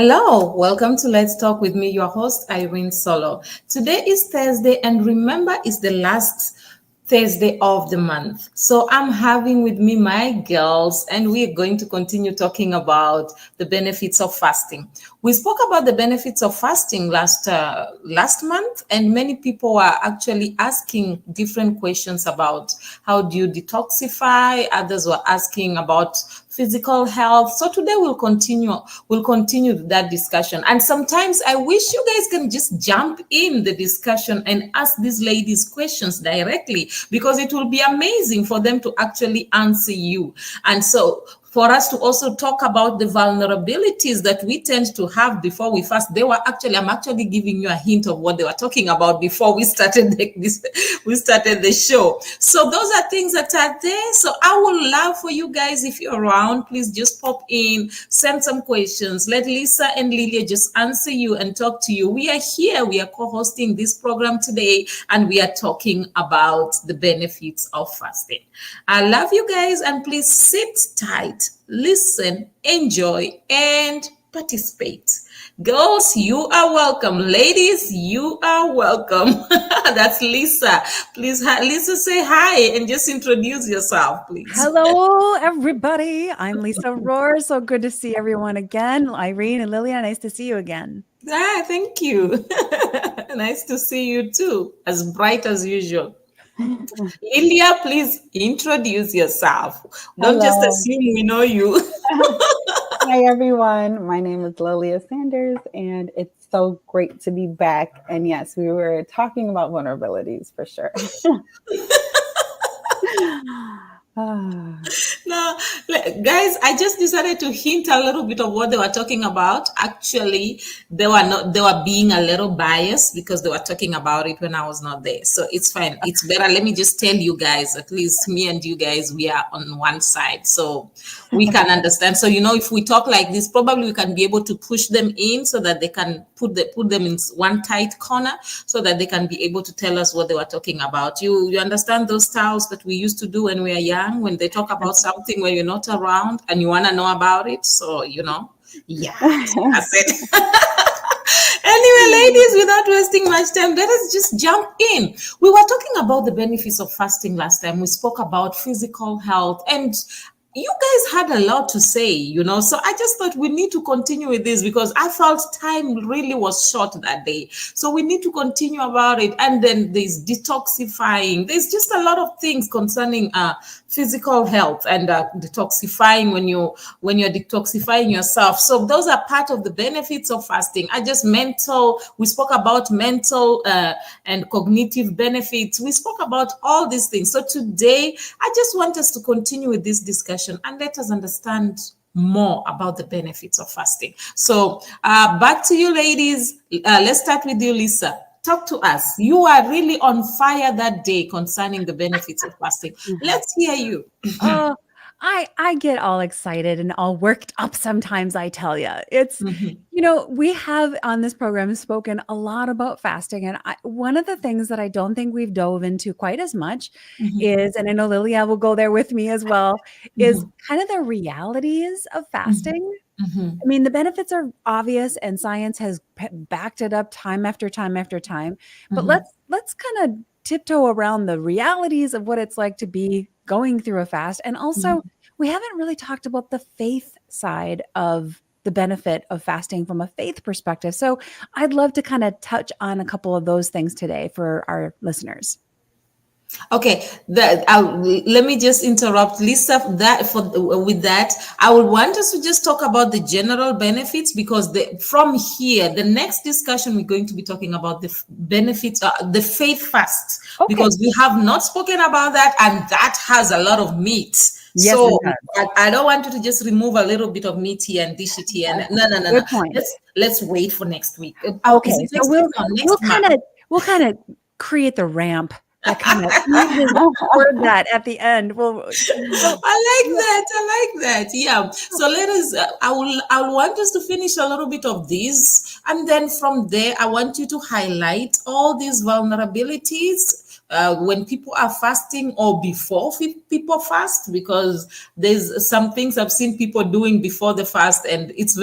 Hello, welcome to Let's Talk with me, your host, Irene Solo. Today is Thursday, and remember, it's the last Thursday of the month. So I'm having with me my girls, and we're going to continue talking about the benefits of fasting. We spoke about the benefits of fasting last month, and many people are actually asking different questions about how do you detoxify. Others were asking about physical health. So today we'll continue that discussion. And sometimes I wish you guys can just jump in the discussion and ask these ladies questions directly, because it will be amazing for them to actually answer you. And so for us to also talk about the vulnerabilities that we tend to have before we fast. I'm actually giving you a hint of what they were talking about before we started the show. So those are things that are there. So I would love for you guys, if you're around, please just pop in, send some questions. Let Lisa and Lilia just answer you and talk to you. We are here. We are co-hosting this program today, and we are talking about the benefits of fasting. I love you guys, and please sit tight, listen, enjoy, and participate. Girls, you are welcome. Ladies, you are welcome. That's Lisa. Please, Lisa, say hi and just introduce yourself, please. Hello, everybody. I'm Lisa Rohr. So good to see everyone again. Irene and Lilia, nice to see you again. Thank you. Nice to see you too. As bright as usual. Lilia, please introduce yourself. Don't just assume we know you. Hi, everyone. My name is Lilia Sanders, and it's so great to be back. And yes, we were talking about vulnerabilities for sure. No, guys, I just decided to hint a little bit of what they were talking about. Actually, they were being a little biased because they were talking about it when I was not there. So it's fine. It's better. Let me just tell you guys, at least me and you guys, we are on one side. So we can understand. So, if we talk like this, probably we can be able to push them in so that they can put them in one tight corner so that they can be able to tell us what they were talking about. You understand those styles that we used to do when we were young, when they talk about something when you're not around and you want to know about it. So, yeah, that's it. Anyway, ladies, without wasting much time, let us just jump in. We were talking about the benefits of fasting last time. We spoke about physical health, and you guys had a lot to say, so I just thought we need to continue with this because I felt time really was short that day. So we need to continue about it. And then there's detoxifying. There's just a lot of things concerning physical health and detoxifying when you're detoxifying yourself. So those are part of the benefits of fasting. We spoke about mental and cognitive benefits. We spoke about all these things. So today, I just want us to continue with this discussion and let us understand more about the benefits of fasting. So back to you, ladies. Let's start with you, Lisa. Talk to us. You are really on fire that day concerning the benefits of fasting. Let's hear you. I get all excited and all worked up sometimes, I tell you. It's, we have on this program spoken a lot about fasting. And one of the things that I don't think we've dove into quite as much is, and I know Lilia will go there with me as well, is kind of the realities of fasting. I mean, the benefits are obvious and science has backed it up time after time after time. But let's kind of tiptoe around the realities of what it's like to be going through a fast. And also, we haven't really talked about the faith side of the benefit of fasting from a faith perspective. So I'd love to kind of touch on a couple of those things today for our listeners. Okay, let me just interrupt, Lisa. With that, I would want us to just talk about the general benefits because from here, the next discussion we're going to be talking about the benefits, the faith fast, because we have not spoken about that, and that has a lot of meat. Yes, so I don't want you to just remove a little bit of meat here and dish it here. No. Good point. Let's wait for next week. Okay, so we'll kind of create the ramp. That kind of word that at the end. Well, I like that. Yeah. So let us. I want us to finish a little bit of this, and then from there, I want you to highlight all these vulnerabilities when people are fasting or before people fast, because there's some things I've seen people doing before the fast, and it's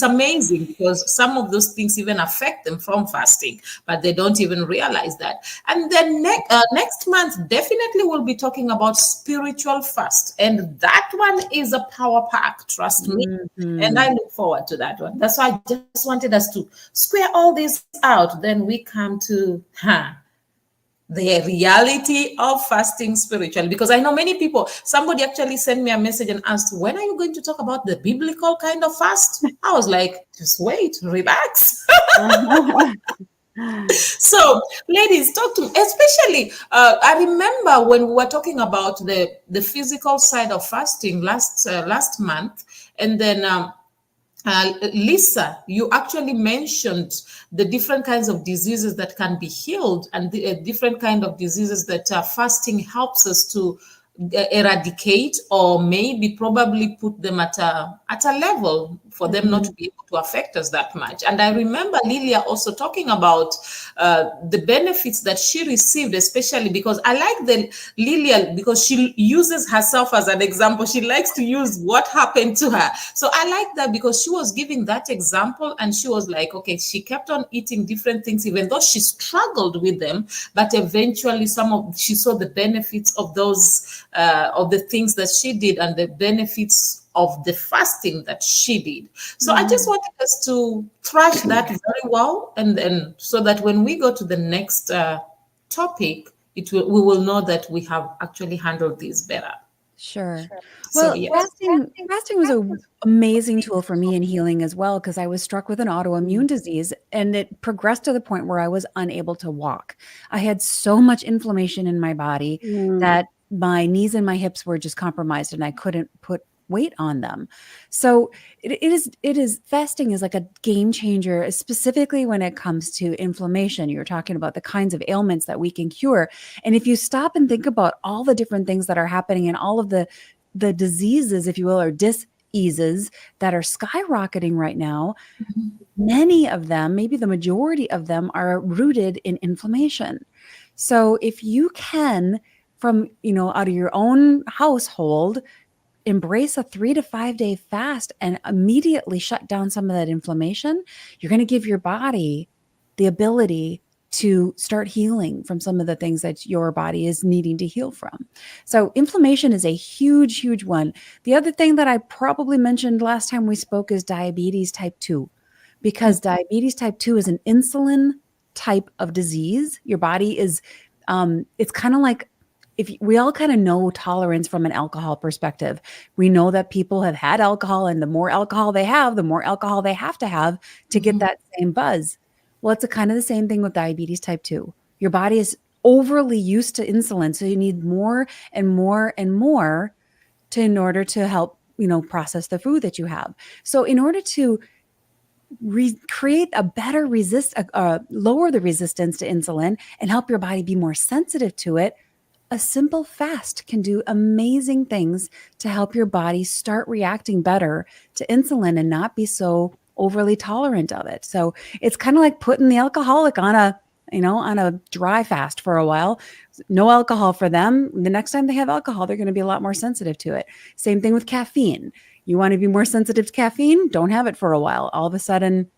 amazing because some of those things even affect them from fasting, but they don't even realize that. And then next month, definitely we'll be talking about spiritual fast, and that one is a power pack, trust me. And I look forward to that one. That's why I just wanted us to square all this out. Then we come to the reality of fasting spiritually, because I know many people, somebody actually sent me a message and asked, when are you going to talk about the biblical kind of fast? I was like, just wait, relax. So ladies, talk to me, especially I remember when we were talking about the physical side of fasting last month, and then Lisa, you actually mentioned the different kinds of diseases that can be healed, and the different kind of diseases that fasting helps us to eradicate, or maybe probably put them at a level for them not to be able to affect us that much. And I remember Lilia also talking about the benefits that she received, especially because I like the Lilia, because she uses herself as an example. She likes to use what happened to her. So I like that, because she was giving that example, and she was like, okay, she kept on eating different things, even though she struggled with them, but eventually she saw the benefits of those of the things that she did, and the benefits of the fasting that she did. So I just wanted us to thrash that very well, and so that when we go to the next topic, we will know that we have actually handled this better. Sure. So Well, yes. fasting was an amazing tool for me in healing as well, because I was struck with an autoimmune disease, and it progressed to the point where I was unable to walk. I had so much inflammation in my body that my knees and my hips were just compromised, and I couldn't put weight on them. So it is fasting is like a game changer, specifically when it comes to inflammation. You're talking about the kinds of ailments that we can cure. And if you stop and think about all the different things that are happening, and all of the diseases, if you will, or diseases that are skyrocketing right now, many of them, maybe the majority of them, are rooted in inflammation. So if you can, from, out of your own household, embrace a 3 to 5 day fast and immediately shut down some of that inflammation, you're going to give your body the ability to start healing from some of the things that your body is needing to heal from. So inflammation is a huge, huge one. The other thing that I probably mentioned last time we spoke is diabetes type 2, because diabetes type 2 is an insulin type of disease. Your body is, it's kind of like, if we all kind of know tolerance from an alcohol perspective. We know that people have had alcohol, and the more alcohol they have, the more alcohol they have to get that same buzz. Well, it's kind of the same thing with diabetes type 2. Your body is overly used to insulin, so you need more and more and more in order to help, process the food that you have. So in order to create a better lower the resistance to insulin and help your body be more sensitive to it, a simple fast can do amazing things to help your body start reacting better to insulin and not be so overly tolerant of it. So it's kind of like putting the alcoholic on a dry fast for a while. No alcohol for them. The next time they have alcohol, they're going to be a lot more sensitive to it. Same thing with caffeine. You want to be more sensitive to caffeine? Don't have it for a while. All of a sudden,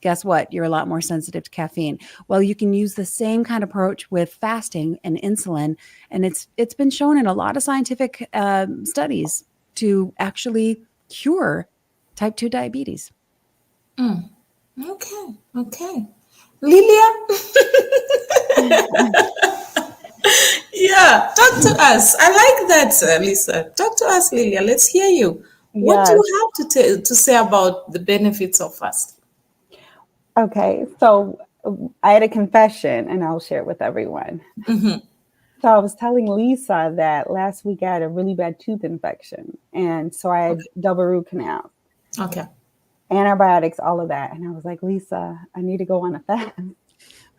guess what? You're a lot more sensitive to caffeine. Well, you can use the same kind of approach with fasting and insulin, and it's been shown in a lot of scientific studies to actually cure type 2 diabetes. Okay. Lilia? Yeah, talk to us. I like that, Lisa. Talk to us, Lilia. Let's hear you. What do you have to say about the benefits of fasting? Okay, so I had a confession, and I'll share it with everyone. So I was telling Lisa that last week I had a really bad tooth infection, and so I had double root canal. Okay. Antibiotics, all of that. And I was like, Lisa, I need to go on a fast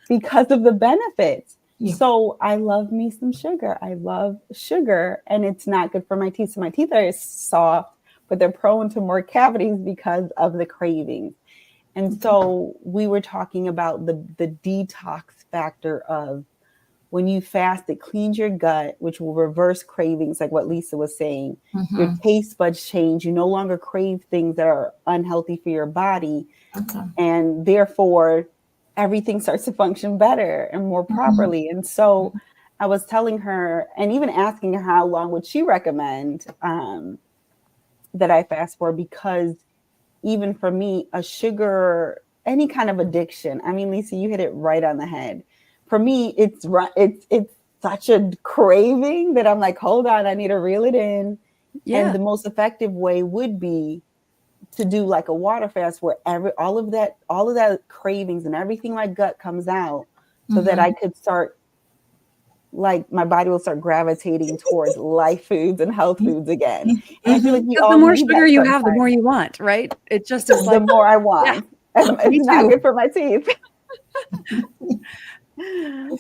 because of the benefits. Yeah. So I love me some sugar. I love sugar, and it's not good for my teeth. So my teeth are soft, but they're prone to more cavities because of the cravings. And so we were talking about the detox factor of when you fast, it cleans your gut, which will reverse cravings, like what Lisa was saying. Your taste buds change. You no longer crave things that are unhealthy for your body. Okay. And therefore, everything starts to function better and more properly. And so I was telling her, and even asking her how long would she recommend that I fast for, because even for me, a sugar, any kind of addiction, I mean, Lisa, you hit it right on the head. For me, it's such a craving that I'm like, hold on, I need to reel it in. Yeah. And the most effective way would be to do like a water fast where all of that cravings and everything my gut comes out, so that I could start, like, my body will start gravitating towards life foods and health foods again. And I feel like we all the more need sugar that you have, the sometimes. more you want, right? It just is The like, more I want. me It's not too. good for my teeth.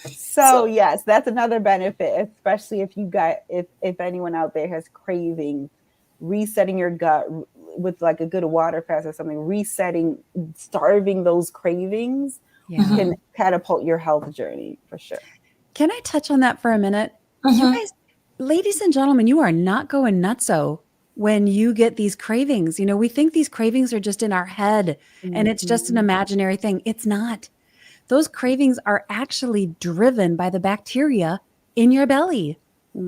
So yes, that's another benefit, especially if you got, if anyone out there has cravings, resetting your gut with like a good water fast or something, starving those cravings can catapult your health journey for sure. Can I touch on that for a minute? You guys, ladies and gentlemen, you are not going nutso when you get these cravings. You know, we think these cravings are just in our head and it's just an imaginary thing. It's not. Those cravings are actually driven by the bacteria in your belly.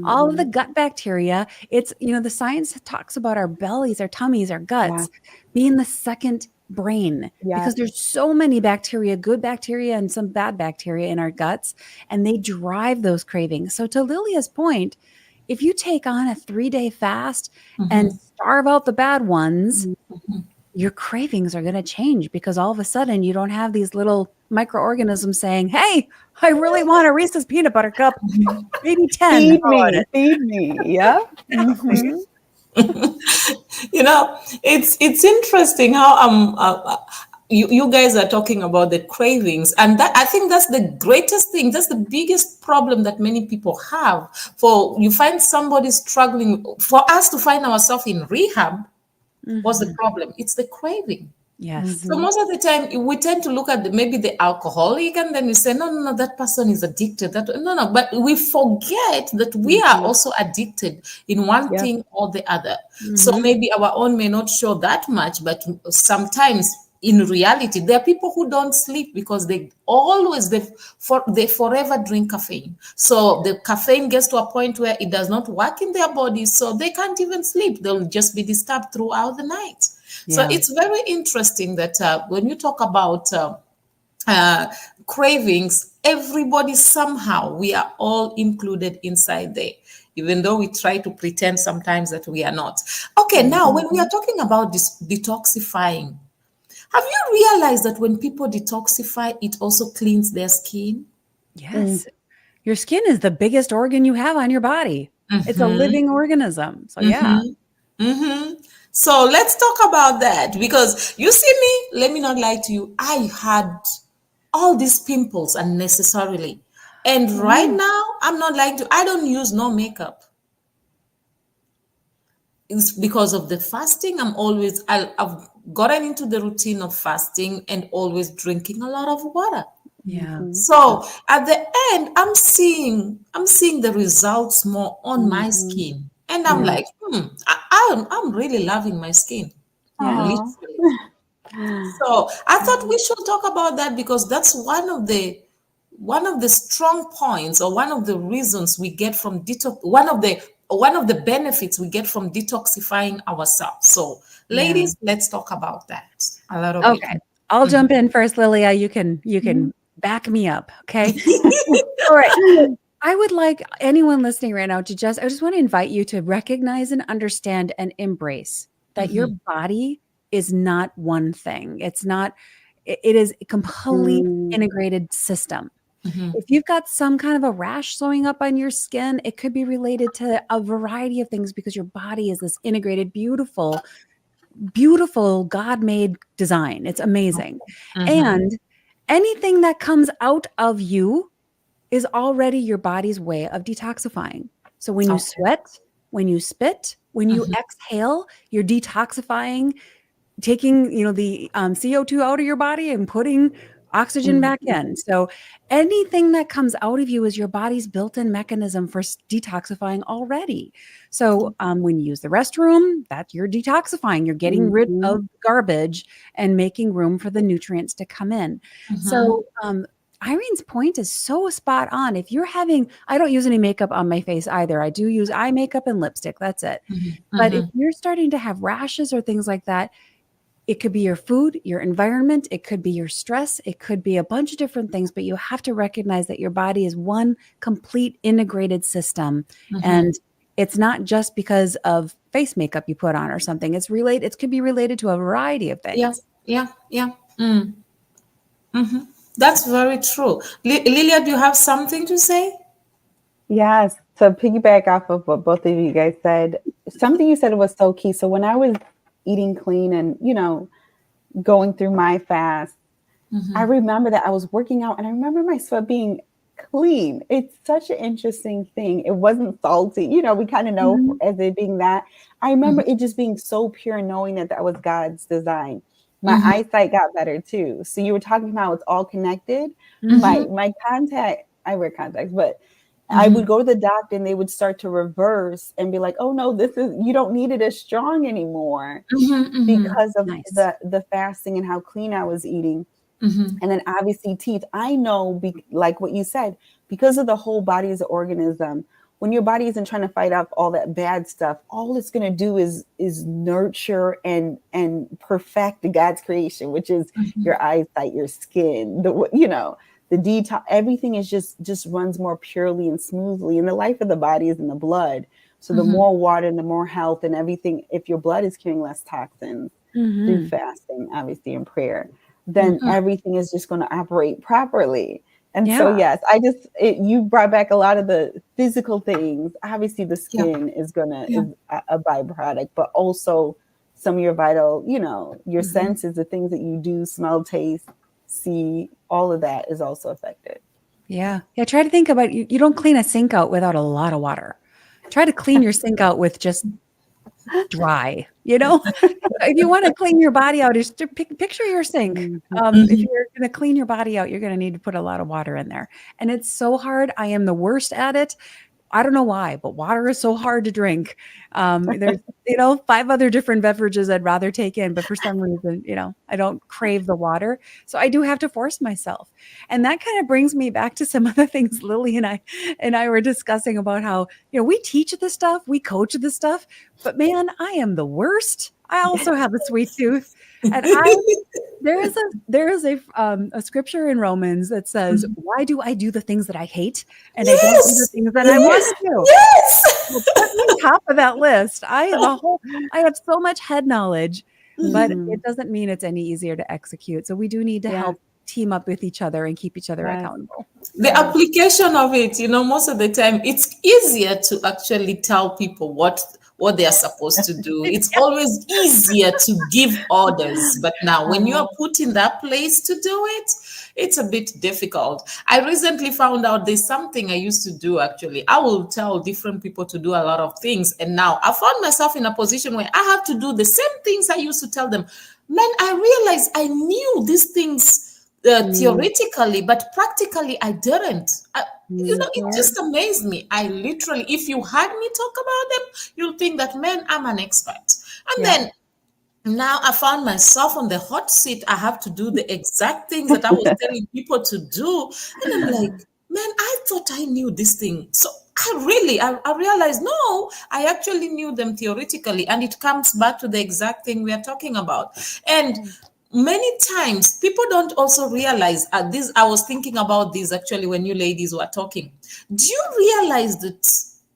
All of the gut bacteria. It's, you know, the science talks about our bellies, our tummies, our guts being the second brain, because there's so many bacteria, good bacteria and some bad bacteria in our guts, and they drive those cravings. So to Lilia's point, if you take on a 3-day fast and starve out the bad ones, your cravings are going to change, because all of a sudden you don't have these little microorganisms saying, hey, I really want a Reese's peanut butter cup, maybe 10. Feed me. Yeah. You know, it's interesting how you guys are talking about the cravings, and that, I think that's the greatest thing. That's the biggest problem that many people have. For you find somebody struggling, for us to find ourselves in rehab, what's the problem? It's the craving. Yes. So most of the time we tend to look at maybe the alcoholic, and then we say, no, that person is addicted. No, but we forget that we are also addicted in one thing or the other. So maybe our own may not show that much, but sometimes in reality, there are people who don't sleep because they forever drink caffeine. So the caffeine gets to a point where it does not work in their bodies, so they can't even sleep. They'll just be disturbed throughout the night. So it's very interesting that when you talk about cravings, everybody somehow, we are all included inside there, even though we try to pretend sometimes that we are not. Okay, now when we are talking about this detoxifying, have you realized that when people detoxify, it also cleans their skin? Yes. Your skin is the biggest organ you have on your body. It's a living organism. So So let's talk about that, because you see me, let me not lie to you, I had all these pimples unnecessarily. And right now, I'm not lying to you, I don't use no makeup. It's because of the fasting. I've gotten into the routine of fasting and always drinking a lot of water. So at the end, I'm seeing the results more on my skin. And I'm like, I'm really loving my skin. Literally. So I thought we should talk about that, because that's one of the strong points, or one of the reasons we get from detox, one of the benefits we get from detoxifying ourselves. So ladies, let's talk about that a little bit. Okay. I'll jump in first, Lilia. You can back me up. Okay. All right. I would like anyone listening right now I just want to invite you to recognize and understand and embrace that your body is not one thing. It is a complete integrated system. If you've got some kind of a rash showing up on your skin, it could be related to a variety of things, because your body is this integrated, beautiful God-made design. It's amazing. And anything that comes out of you is already your body's way of detoxifying. So when you sweat, when you spit, when you exhale, you're detoxifying, taking, the CO2 out of your body and putting oxygen back in. So anything that comes out of you is your body's built-in mechanism for detoxifying already. So when you use the restroom, that you're detoxifying. You're getting rid of garbage and making room for the nutrients to come in. So Irene's point is so spot on. If you're having, I don't use any makeup on my face either. I do use eye makeup and lipstick. That's it. But if you're starting to have rashes or things like that, it could be your food, your environment. It could be your stress. It could be a bunch of different things, but you have to recognize that your body is one complete integrated system. And it's not just because of face makeup you put on or something. It's related. It could be related to a variety of things. Yeah. That's very true. Lilia, do you have something to say? Yes. To piggyback off of what both of you guys said, something you said was so key. So when I was eating clean and, going through my fast, I remember that I was working out and I remember my sweat being clean. It's such an interesting thing. It wasn't salty. We kind of know as it being that. I remember it just being so pure, knowing that was God's design. My eyesight got better too. So you were talking about it's all connected. My contact, I wear contacts, but I would go to the doctor and they would start to reverse and be like, oh no, you don't need it as strong anymore because of the fasting and how clean I was eating. And then obviously teeth. I know, like what you said, because of the whole body as an organism, when your body isn't trying to fight off all that bad stuff, all it's going to do is nurture and perfect God's creation, which is your eyesight, your skin, the detox, everything is just runs more purely and smoothly. And the life of the body is in the blood. So the more water and the more health and everything, if your blood is carrying less toxins through fasting, obviously in prayer, then everything is just going to operate properly. And so, yes, you brought back a lot of the physical things. Obviously the skin is a byproduct, but also some of your vital, your senses, the things that you do, smell, taste, see, all of that is also affected. Yeah. Try to think about you don't clean a sink out without a lot of water. Try to clean your sink out with just dry, if you want to clean your body out, just picture your sink. If you're going to clean your body out, you're going to need to put a lot of water in there. And it's so hard. I am the worst at it. I don't know why, but water is so hard to drink. There's, 5 other different beverages I'd rather take in, but for some reason, I don't crave the water. So I do have to force myself. And that kind of brings me back to some other things Lily and I were discussing about how, we teach this stuff, we coach this stuff, but man, I am the worst. I also have a sweet tooth. And there is a scripture in Romans that says, why do I do the things that I hate? And I don't do the things that I want to do. Yes. Well, put me on top of that list. I have so much head knowledge, but it doesn't mean it's any easier to execute. So we do need to help team up with each other and keep each other accountable. The application of it, most of the time, it's easier to actually tell people what they are supposed to do. It's always easier to give orders. But now when you are put in that place to do it, it's a bit difficult. I recently found out there's something I used to do, actually. I will tell different people to do a lot of things. And now I found myself in a position where I have to do the same things I used to tell them. Man, I realized I knew these things theoretically, but practically I didn't. It just amazed me. I literally, if you had me talk about them, you'll think that, man, I'm an expert. And then now I found myself on the hot seat. I have to do the exact things that I was telling people to do. And I'm like, man, I thought I knew this thing. So I realized, no, I actually knew them theoretically. And it comes back to the exact thing we are talking about. And many times people don't also realize this. I was thinking about this actually when you ladies were talking. Do you realize that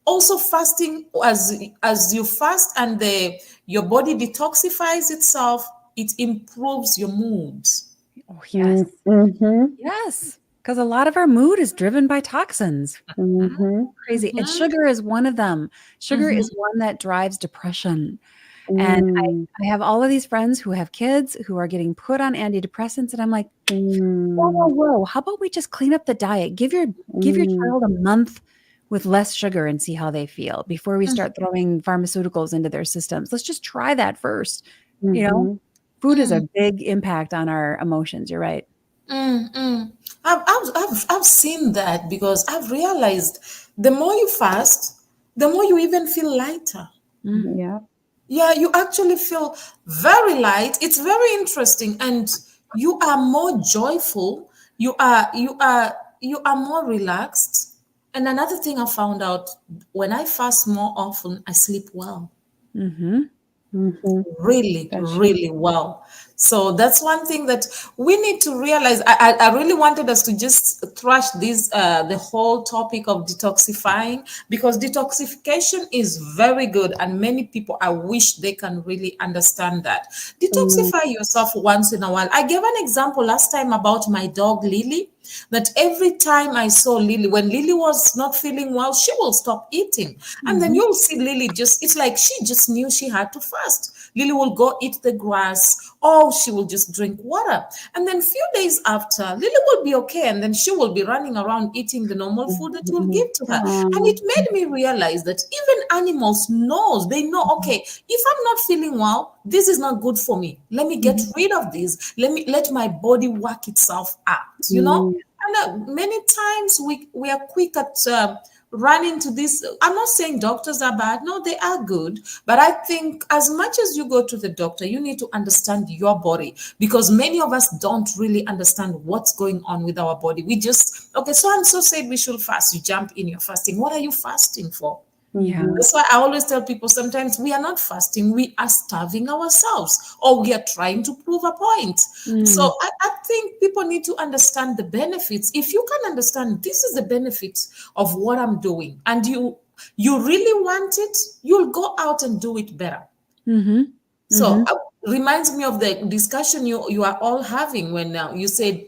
also fasting, as you fast and your body detoxifies itself, it improves your mood? Oh, yes. Yes. Because a lot of our mood is driven by toxins. Crazy. And sugar is one of them. Sugar is one that drives depression. And I have all of these friends who have kids who are getting put on antidepressants. And I'm like, whoa. How about we just clean up the diet? Give your child a month with less sugar and see how they feel before we start throwing pharmaceuticals into their systems. Let's just try that first. Food is a big impact on our emotions. You're right. Mm. I've seen that because I've realized the more you fast, the more you even feel lighter. Yeah. Yeah, you actually feel very light. It's very interesting, and you are more joyful. You are more relaxed. And another thing I found out, when I fast more often, I sleep well, Mm-hmm. Mm-hmm. really, That's true. really well. So that's one thing that we need to realize. I really wanted us to just thrash this the whole topic of detoxifying, because detoxification is very good, and many people, I wish they can really understand that. Mm-hmm. Detoxify yourself once in a while. I gave an example last time about my dog Lily, that every time I saw Lily, when Lily was not feeling well, she will stop eating. And then Mm-hmm. you'll see Lily just, it's like she just knew she had to fast. Lily will go eat the grass, or she will just drink water. And then few days after, Lily will be okay. And then she will be running around eating the normal food that you'll Mm-hmm. give to her. And it made me realize that even animals knows, they know, okay, if I'm not feeling well, this is not good for me. Let me get rid of this. Let my body work itself out. Mm-hmm. And many times we are quick at running to this. I'm not saying doctors are bad. No, they are good. But I think as much as you go to the doctor, you need to understand your body, because many of us don't really understand what's going on with our body. We just, okay, so and so said we should fast. You jump in, you're fasting. What are you fasting for? Yeah. That's why I always tell people, sometimes we are not fasting, we are starving ourselves, or we are trying to prove a point. So Mm. I think people need to understand the benefits. If you can understand this is the benefits of what I'm doing, and you really want it, you'll go out and do it better. Mm-hmm. Mm-hmm. So reminds me of the discussion you are all having when you said,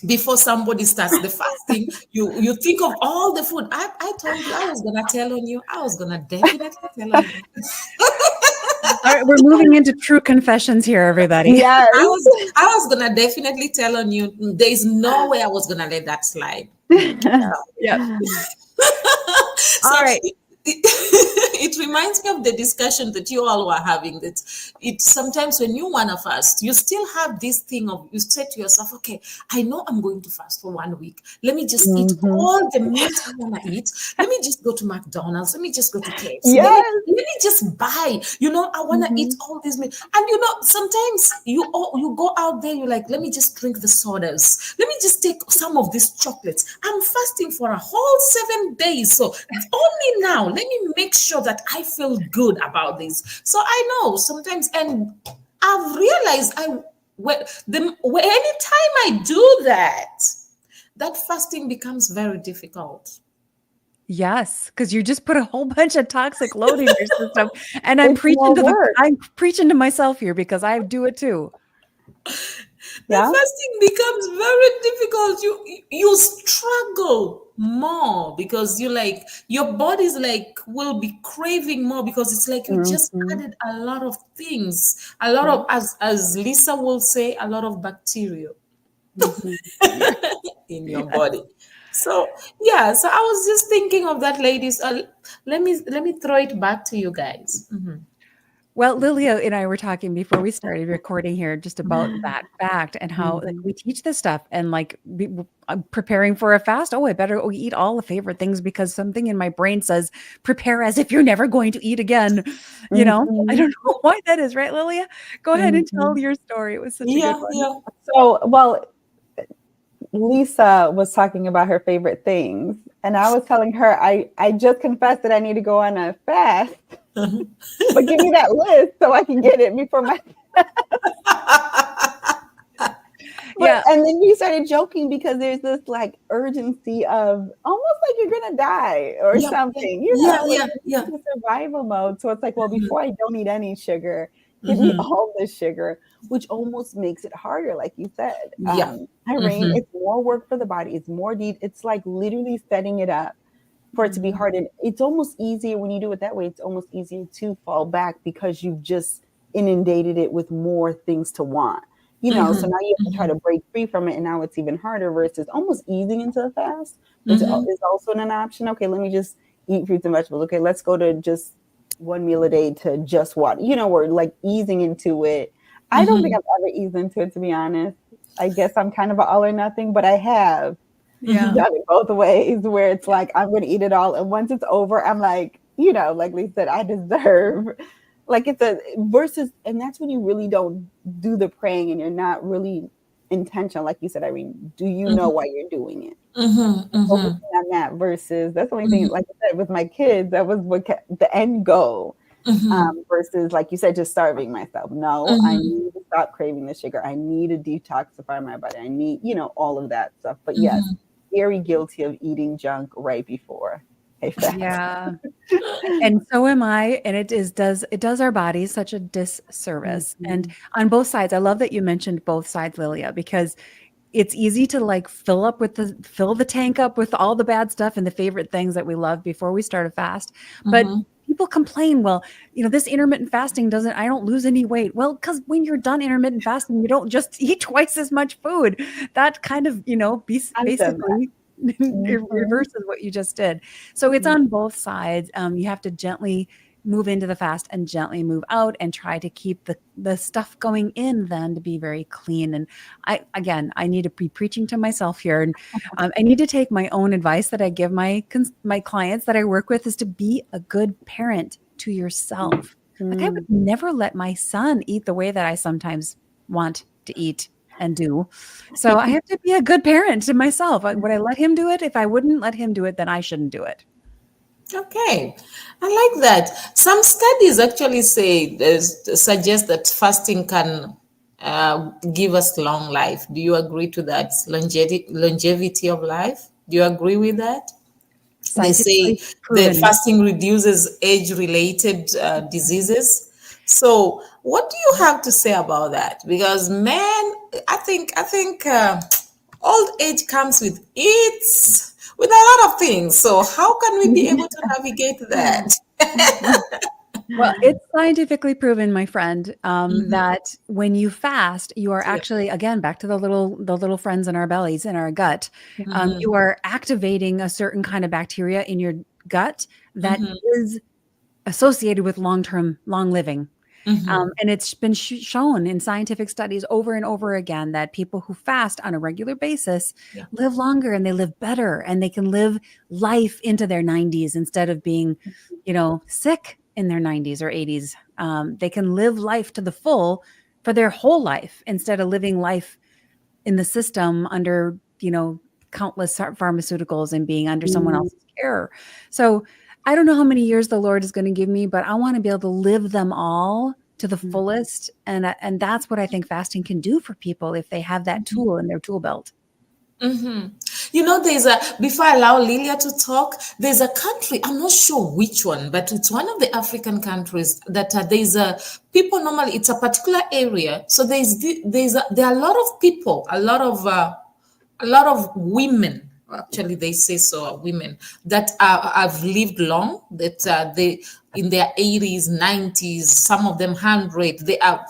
before somebody starts the fasting, you think of all the food. I told you I was gonna tell on you. I was gonna definitely tell on you. All right, we're moving into true confessions here, everybody. Yes. I was gonna definitely tell on you. There is no way I was gonna let that slide. Yep. So All right. it reminds me of the discussion that you all were having, that it sometimes when you want to fast, you still have this thing of, you say to yourself, okay, I know I'm going to fast for 1 week. Let me just eat Mm-hmm. all the meat I want to eat. Let me just go to McDonald's. Let me just go to KFC. Let me, Yes. let me just buy, I want to eat Mm-hmm. all these meat. And sometimes you go out there, you're like, let me just drink the sodas. Let me just take some of these chocolates. I'm fasting for a whole 7 days. So only now, let me make sure that I feel good about this. So I know sometimes, and I've realized anytime I do that, that fasting becomes very difficult. Yes, because you just put a whole bunch of toxic load in your system. And I'm It's more work. I'm preaching to myself here because I do it too. The Yeah. fasting becomes very difficult. You struggle more, because your body's like will be craving more, because it's like you just Mm-hmm. added a lot of things, a lot Yeah. of, as Lisa will say, a lot of bacteria Mm-hmm. Yeah. in your body. So yeah, so I was just thinking of that, ladies. Let me throw it back to you guys. Mhm. Well, Lilia and I were talking before we started recording here just about that fact and how like Mm-hmm. we teach this stuff and preparing for a fast. Oh, I better eat all the favorite things because something in my brain says prepare as if you're never going to eat again. I Mm-hmm. don't know why that is, right, Lilia? Go ahead and Mm-hmm. tell your story. It was such a good Yeah, one. yeah. So, well, Lisa was talking about her favorite things, and I was telling her I just confessed that I need to go on a fast, but give me that list so I can get it before my. But Yeah. and then you started joking because there's this like urgency of almost like you're gonna die or Yeah, something, yeah, like yeah, yeah. the survival mode. So it's like, well, Mhm, before I don't eat any sugar, give me mhm. all the sugar, which almost makes it harder, like you said. Yeah. Irene, Mhm, it's more work for the body. It's more deep. It's like literally setting it up for it to be mhm, hard. And it's almost easier when you do it that way. It's almost easier to fall back because you've just inundated it with more things to want. So mhm, now you have to try mhm, to break free from it, and now it's even harder versus almost easing into the fast, which mhm, is also an option. Okay, let me just eat fruits and vegetables. Okay, let's go to just one meal a day to just water. We're like easing into it. I don't think mhm. I've ever eased into it, to be honest. I guess I'm kind of an all or nothing, but I have Yeah. done it both ways where it's like, I'm going to eat it all. And once it's over, I'm like, like Lisa said, I deserve, like it's a versus, and that's when you really don't do the praying and you're not really intentional. Like you said, Irene, do you know why you're doing it? Focusing on that versus that's the only thing, like I said, with my kids, that was what the end goal. Versus, like you said, just starving myself. No, I need to stop craving the sugar. I need to detoxify my body. I need, all of that stuff. But yes, very guilty of eating junk right before a fast. Yeah. And so am I. And it does our bodies such a disservice. And on both sides, I love that you mentioned both sides, Lilia, because it's easy to like fill the tank up with all the bad stuff and the favorite things that we love before we start a fast. But people complain, well, this intermittent fasting I don't lose any weight. Well, because when you're done intermittent fasting, you don't just eat twice as much food. That kind of, basically it reverses what you just did. So it's on both sides. You have to gently move into the fast and gently move out and try to keep the stuff going in then to be very clean. And I need to be preaching to myself here. And I need to take my own advice that I give my clients that I work with is to be a good parent to yourself. Like I would never let my son eat the way that I sometimes want to eat and do. So I have to be a good parent to myself. Would I let him do it? If I wouldn't let him do it, then I shouldn't do it. Okay, I like that. Some studies actually suggest that fasting can give us long life. Do you agree to that? Longevity of life. Do you agree with that? They say that fasting reduces age-related diseases. So, what do you have to say about that? Because, man, I think old age comes with a lot of things. So how can we be able to navigate that? Well, it's scientifically proven, my friend, that when you fast, you are actually, again, back to the little friends in our bellies, in our gut, you are activating a certain kind of bacteria in your gut that is associated with long living. And it's been shown in scientific studies over and over again that people who fast on a regular basis live longer and they live better and they can live life into their 90s instead of being, sick in their 90s or 80s. They can live life to the full for their whole life instead of living life in the system under, countless pharmaceuticals and being under someone else's care. So I don't know how many years the Lord is going to give me, but I want to be able to live them all to the fullest. And that's what I think fasting can do for people if they have that tool in their tool belt. Before I allow Lilia to talk, there's a country, I'm not sure which one, but it's one of the African countries that people normally, it's a particular area. So there are a lot of people, a lot of women, actually they say so, women that have lived long, that they in their 80s, 90s, some of them 100. There are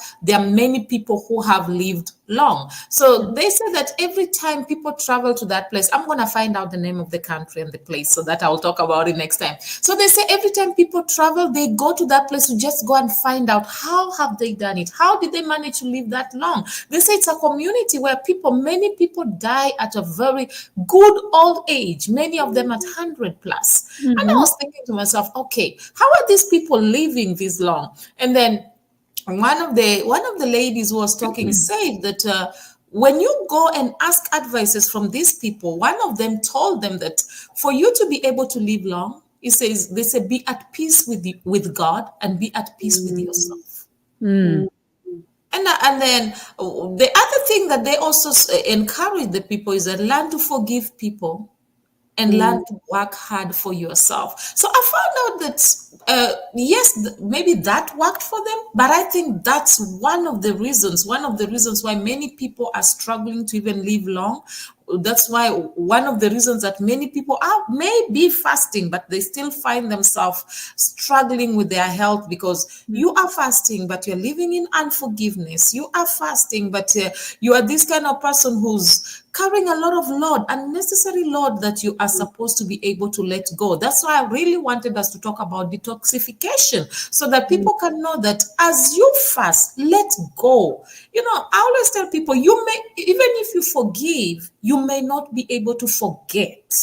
many people who have lived long. So they say that every time people travel to that place, I'm going to find out the name of the country and the place so that I'll talk about it next time. So they say every time people travel, they go to that place to just go and find out how have they done it? How did they manage to live that long? They say it's a community where many people die at a very good old age, many of them at 100 plus. And I was thinking to myself, okay, how are these people living this long? And then one of the ladies who was talking said that when you go and ask advices from these people, one of them told them that for you to be able to live long, they say be at peace with God and be at peace with yourself. And then the other thing that they also encourage the people is that learn to forgive people and learn to work hard for yourself. So I found out that, yes, maybe that worked for them, but I think that's one of the reasons why many people are struggling to even live long. That's why one of the reasons that many people may be fasting, but they still find themselves struggling with their health because you are fasting, but you're living in unforgiveness. You are fasting, but you are this kind of person who's carrying a lot of load, unnecessary load that you are supposed to be able to let go. That's why I really wanted us to talk about detoxification, so that people can know that as you fast, let go. I always tell people, you may, even if you forgive, you may not be able to forget.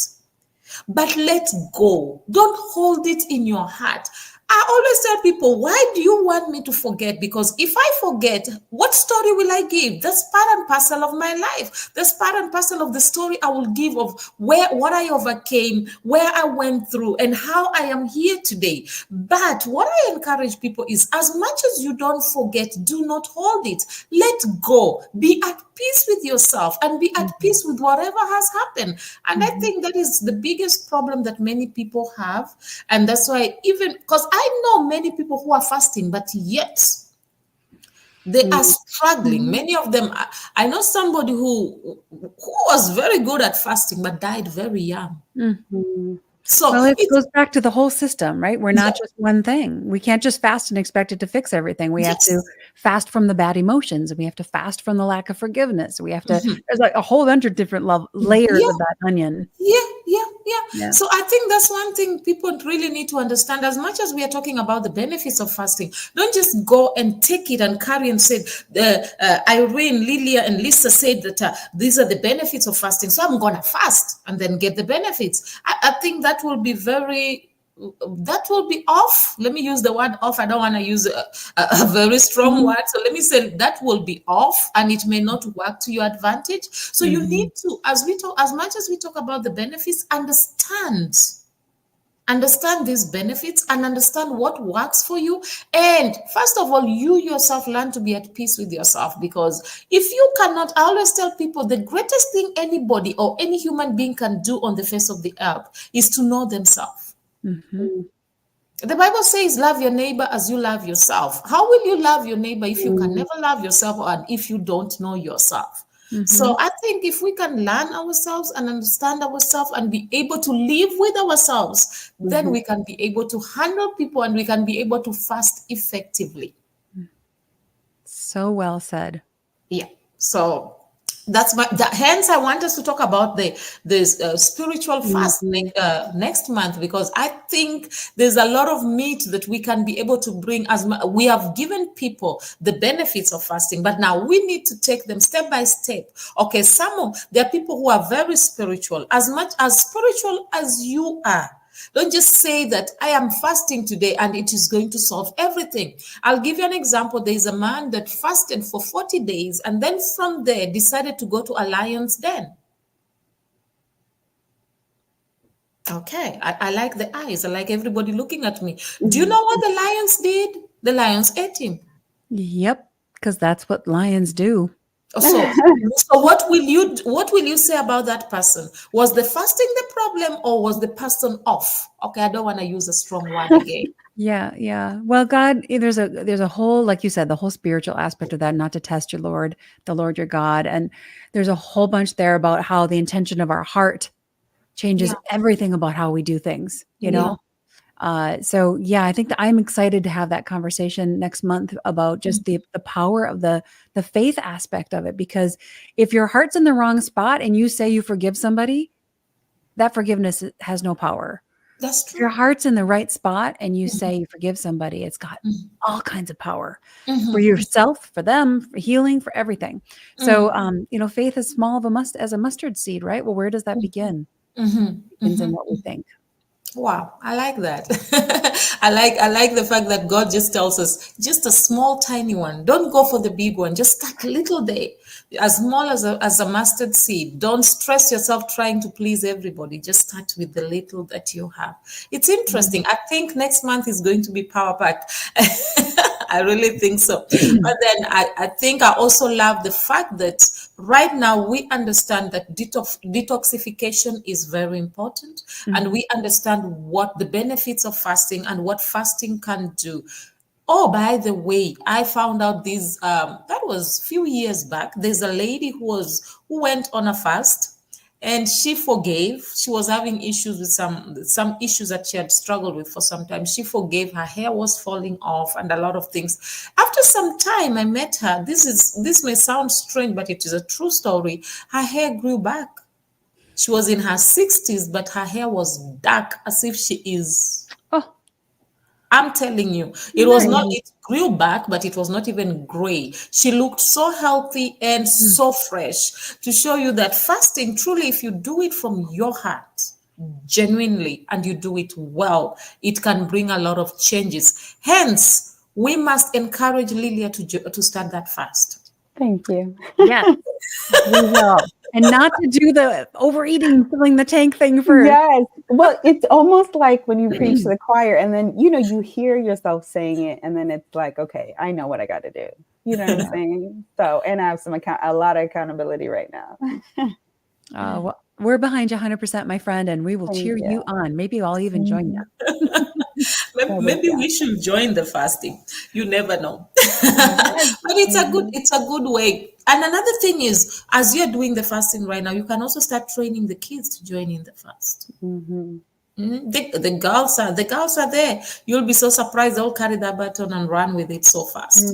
But let go. Don't hold it in your heart. I always tell people, why do you want me to forget? Because if I forget, what story will I give? That's part and parcel of my life. That's part and parcel of the story I will give of what I overcame, where I went through, and how I am here today. But what I encourage people is, as much as you don't forget, do not hold it. Let go. Be at peace with yourself and be at peace with whatever has happened. And I think that is the biggest problem that many people have. And that's why, even because I know many people who are fasting, but yet they are struggling. Many of them, I know somebody who was very good at fasting, but died very young. So well, it goes back to the whole system, right? We're not just one thing. We can't just fast and expect it to fix everything. We have to fast from the bad emotions, and we have to fast from the lack of forgiveness. We have to, there's like a whole bunch of different layers of that onion. Yeah. So I think that's one thing people really need to understand. As much as we are talking about the benefits of fasting, don't just go and take it and carry and say, Irene, Lilia, and Lisa said that these are the benefits of fasting, so I'm going to fast and then get the benefits. I think that will be off. Let me use the word off. I don't want to use a very strong word. So let me say that will be off, and it may not work to your advantage. So you need to, as much as we talk about the benefits, understand these benefits and understand what works for you. And first of all, you yourself learn to be at peace with yourself, because if you cannot, I always tell people, the greatest thing anybody or any human being can do on the face of the earth is to know themselves. The Bible says, love your neighbor as you love yourself. How will you love your neighbor if you can never love yourself, and if you don't know yourself? So I think if we can learn ourselves and understand ourselves and be able to live with ourselves, then we can be able to handle people, and we can be able to fast effectively. So well said. Yeah. So hence I want us to talk about the spiritual fast next month, because I think there's a lot of meat that we can be able to bring. We have given people the benefits of fasting, but now we need to take them step by step. Okay, there are people who are very spiritual, as much as spiritual as you are. Don't just say that I am fasting today and it is going to solve everything. I'll give you an example. There is a man that fasted for 40 days and then from there decided to go to a lion's den. Okay, I like the eyes. I like everybody looking at me. Do you know what the lions did? The lions ate him. Yep, because that's what lions do. So what will you say about that person? Was the fasting the problem, or was the person off? Okay, I don't want to use a strong word again. Yeah. Well, God, there's a whole, like you said, the whole spiritual aspect of that, not to test the Lord your God. And there's a whole bunch there about how the intention of our heart changes everything about how we do things, you know? So yeah, I think that I'm excited to have that conversation next month about just the power of the faith aspect of it, because if your heart's in the wrong spot and you say you forgive somebody, that forgiveness has no power. That's true. If your heart's in the right spot and you say you forgive somebody, it's got all kinds of power for yourself, for them, for healing, for everything. So, faith is small as a mustard seed, right? Well, where does that begin? It begins in what we think. Wow, I like that. I like the fact that God just tells us just a small, tiny one. Don't go for the big one. Just start little day, as small as a mustard seed. Don't stress yourself trying to please everybody. Just start with the little that you have. It's interesting. I think next month is going to be power packed. I really think so. But then I think I also love the fact that right now we understand that detoxification is very important, and we understand what the benefits of fasting and what fasting can do. Oh, by the way, I found out that was a few years back. There's a lady who went on a fast, and she forgave. She was having issues with some issues that she had struggled with for some time. She forgave. Her hair was falling off and a lot of things. After some time, I met her. This may sound strange, but it is a true story. Her hair grew back. She was in her 60s, but her hair was dark as if she is. Oh, I'm telling you, it was not, it grew back, but it was not even gray. She looked so healthy and so fresh, to show you that fasting, truly, if you do it from your heart, genuinely, and you do it well, it can bring a lot of changes. Hence, we must encourage Lilia to start that fast. Thank you. yes, we will. And not to do the overeating, filling the tank thing first. Yes. Well, it's almost like when you preach to the choir and then, you hear yourself saying it and then it's like, okay, I know what I got to do. You know what I'm saying? So, and I have a lot of accountability right now. Well, we're behind you 100%, my friend, and we will cheer you on. Maybe I'll even join you. Maybe we should join the fasting. You never know. But it's a good way. And another thing is, as you're doing the fasting right now, you can also start training the kids to join in the fast. The girls are there. You'll be so surprised. They'll carry that baton and run with it so fast.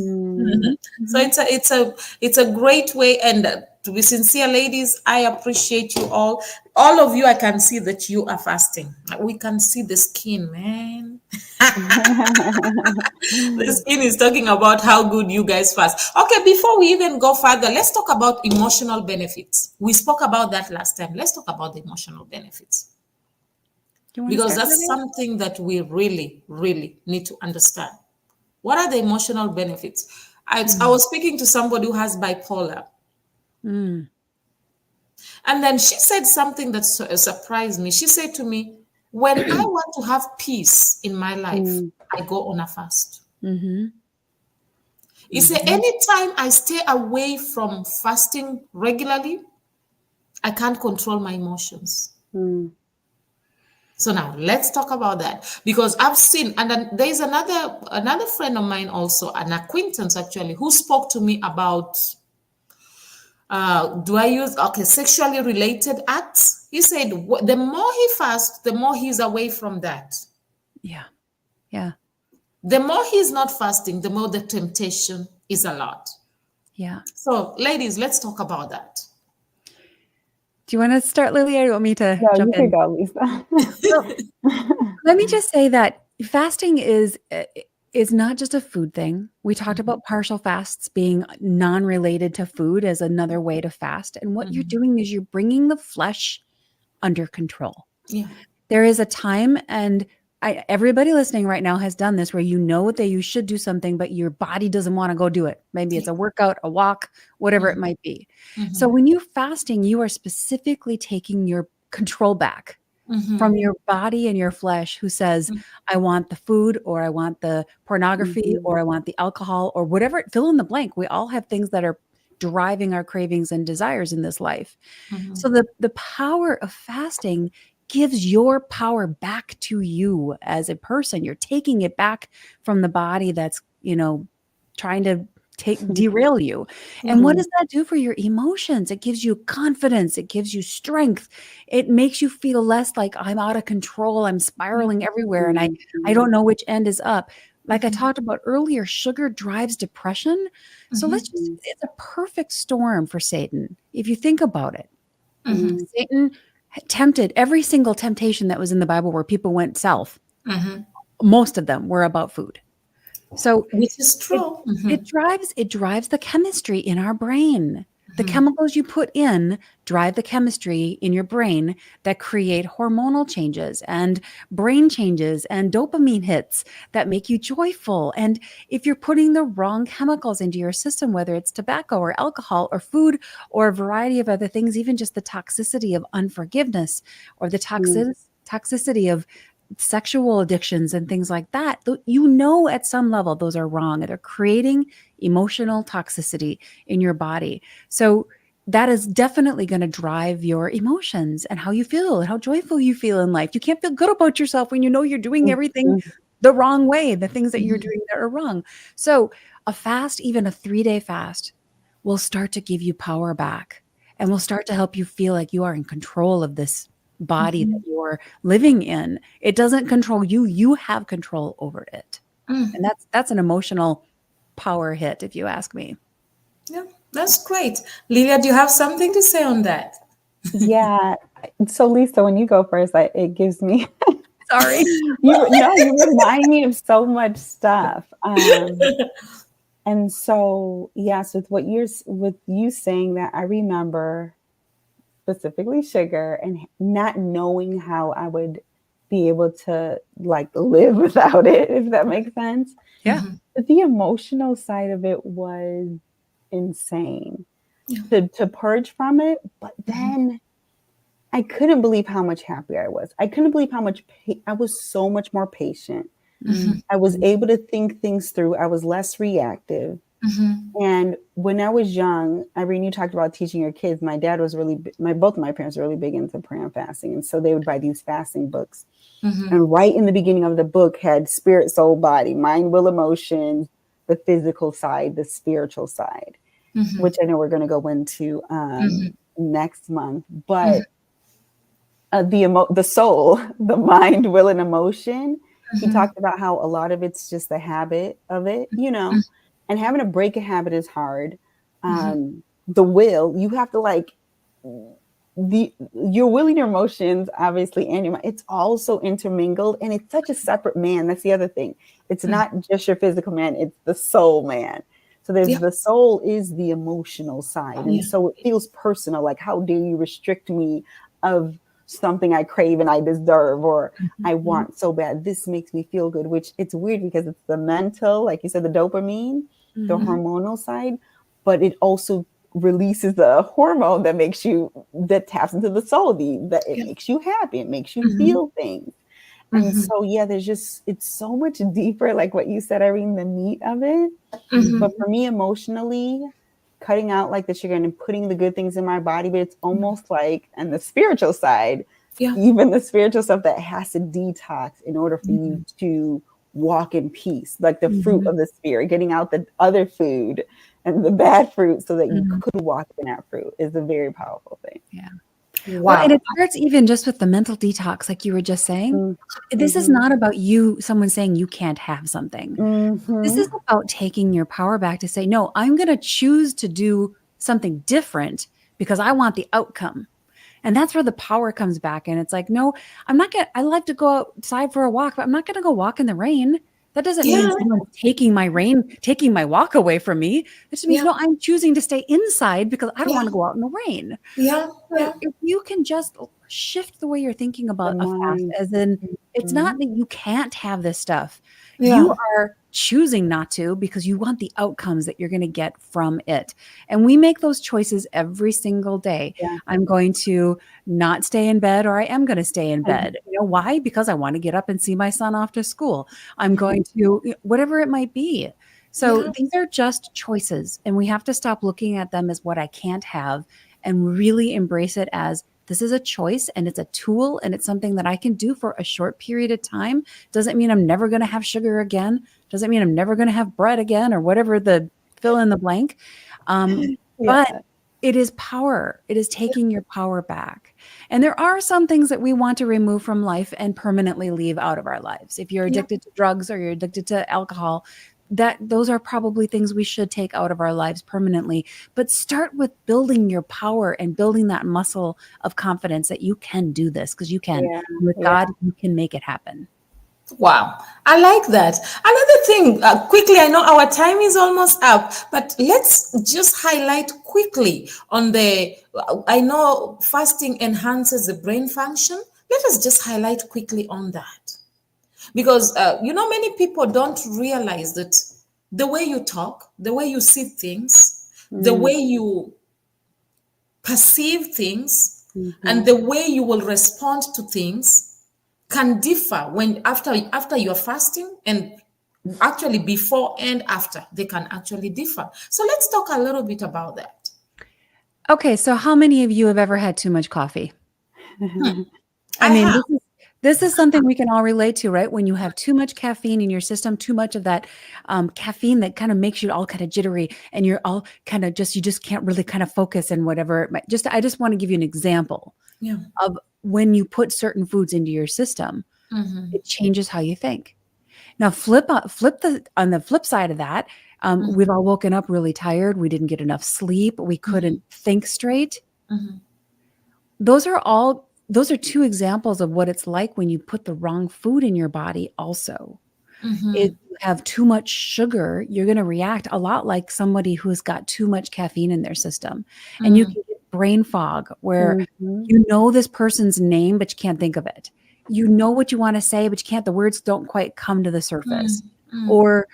So it's a great way. And to be sincere, ladies, I appreciate you all. All of you, I can see that you are fasting. We can see the skin, man. The skin is talking about how good you guys fast. Okay, before we even go further, let's talk about emotional benefits. We spoke about that last time. Let's talk about the emotional benefits. Because that's something that we really, really need to understand. What are the emotional benefits? I was speaking to somebody who has bipolar. And then she said something that surprised me. She said to me, when I want to have peace in my life, I go on a fast. You say, anytime I stay away from fasting regularly, I can't control my emotions. So now let's talk about that, because I've seen, and then there's another friend of mine also, an acquaintance actually, who spoke to me about sexually related acts. He said the more he fasts, the more he's away from that. Yeah. The more he's not fasting, the more the temptation is a lot. Yeah. So ladies, let's talk about that. Do you want to start, Lilia, or do you want me to jump in? You can go, Lisa. Let me just say that fasting is not just a food thing. We talked about partial fasts being non-related to food as another way to fast. And what you're doing is you're bringing the flesh under control. Yeah. There is a time, and everybody listening right now has done this, where you know that you should do something, but your body doesn't want to go do it. Maybe it's a workout, a walk, whatever it might be. So when you're fasting, you are specifically taking your control back from your body and your flesh, who says, I want the food, or I want the pornography, or I want the alcohol, or whatever, fill in the blank. We all have things that are driving our cravings and desires in this life. So the power of fasting gives your power back to you as a person. You're taking it back from the body that's, trying to derail you. And what does that do for your emotions? It gives you confidence. It gives you strength. It makes you feel less like I'm out of control. I'm spiraling everywhere and I don't know which end is up. Like I talked about earlier, sugar drives depression. So it's a perfect storm for Satan, if you think about it. Satan tempted every single temptation that was in the Bible where people went south. Most of them were about food. So which is true. It drives the chemistry in our brain. The chemicals you put in drive the chemistry in your brain that create hormonal changes and brain changes and dopamine hits that make you joyful. And if you're putting the wrong chemicals into your system, whether it's tobacco or alcohol or food or a variety of other things, even just the toxicity of unforgiveness or the toxicity of sexual addictions and things like that, at some level those are wrong. They're creating emotional toxicity in your body. So that is definitely going to drive your emotions and how you feel and how joyful you feel in life. You can't feel good about yourself when you know you're doing everything the wrong way, the things that you're doing that are wrong. So a fast, even a 3-day fast, will start to give you power back. and will start to help you feel like you are in control of this body that you're living in. It doesn't control you. You have control over it. And that's an emotional power hit, if you ask me. Yeah, that's great. Lilia, do you have something to say on that? Yeah. So Lisa, when you go first, it gives me Sorry. you remind me of so much stuff. And so yes, with you saying that, I remember specifically sugar and not knowing how I would be able to like live without it, if that makes sense. Yeah. But the emotional side of it was insane to purge from it. But then I couldn't believe how much happier I was. I couldn't believe how much I was so much more patient. I was able to think things through. I was less reactive. And when I was young, Irene, you talked about teaching your kids. My dad was both of my parents were really big into prayer and fasting. And so they would buy these fasting books. And right in the beginning of the book had spirit, soul, body, mind, will, emotion, the physical side, the spiritual side, which I know we're going to go into next month. But the soul, the mind, will, and emotion, he talked about how a lot of it's just the habit of it, and having to break a habit is hard. The will, you have to like your will and your emotions, obviously, and your mind, it's also intermingled, and it's such a separate man. That's the other thing. It's not just your physical man, it's the soul man. So there's the soul is the emotional side. And so it feels personal. Like, how dare you restrict me of something I crave and I deserve, or I want so bad. This makes me feel good, which it's weird because it's the mental, like you said, the dopamine, the hormonal side, but it also releases the hormone that taps into the soul, that it makes you happy. It makes you feel things. And so, it's so much deeper, like what you said, Irene, the meat of it. But for me, emotionally, cutting out like the sugar and putting the good things in my body, but it's almost like, and the spiritual side, even the spiritual stuff that has to detox in order for you to walk in peace, like the fruit of the spirit, getting out the other food and the bad fruit so that you could walk in that fruit is a very powerful thing. Yeah. Wow. Well, and it starts even just with the mental detox, like you were just saying. This is not about someone saying you can't have something. This is about taking your power back to say, no, I'm going to choose to do something different because I want the outcome. And that's where the power comes back. And it's like, no, I like to go outside for a walk, but I'm not going to go walk in the rain. That doesn't mean someone's taking my walk away from me. It just means, no, I'm choosing to stay inside because I don't want to go out in the rain. So if you can just shift the way you're thinking about a fast, as in, it's not that you can't have this stuff. You are choosing not to because you want the outcomes that you're going to get from it. And we make those choices every single day. I'm going to not stay in bed, or I am going to stay in bed. You know why? Because I want to get up and see my son off to school. I'm going to, whatever it might be. So these are just choices, and we have to stop looking at them as what I can't have and really embrace it as this is a choice, and it's a tool, and it's something that I can do for a short period of time. Doesn't mean I'm never going to have sugar again. Doesn't mean I'm never going to have bread again, or whatever the fill in the blank. But it is power. It is taking your power back. And there are some things that we want to remove from life and permanently leave out of our lives. If you're addicted to drugs or you're addicted to alcohol, those are probably things we should take out of our lives permanently. But start with building your power and building that muscle of confidence that you can do this, because you can. With God, you can make it happen. Wow, I like that. Another thing, quickly, I know our time is almost up, but let's just highlight quickly on I know fasting enhances the brain function. Let us just highlight quickly on that. Because, many people don't realize that the way you talk, the way you see things, the way you perceive things, and the way you will respond to things can differ when after you're fasting, and actually before and after they can actually differ. So let's talk a little bit about that. Okay, so how many of you have ever had too much coffee? This is something we can all relate to, right? When you have too much caffeine in your system, too much of that caffeine that kind of makes you all kind of jittery, and you're all kind of you just can't really kind of focus and whatever. I just want to give you an example of when you put certain foods into your system, it changes how you think. Now, on the flip side of that, we've all woken up really tired. We didn't get enough sleep. We couldn't think straight. Those are two examples of what it's like when you put the wrong food in your body also. If you have too much sugar, you're going to react a lot like somebody who's got too much caffeine in their system. And you can get brain fog where you know this person's name, but you can't think of it. You know what you want to say, but you can't, the words don't quite come to the surface. Or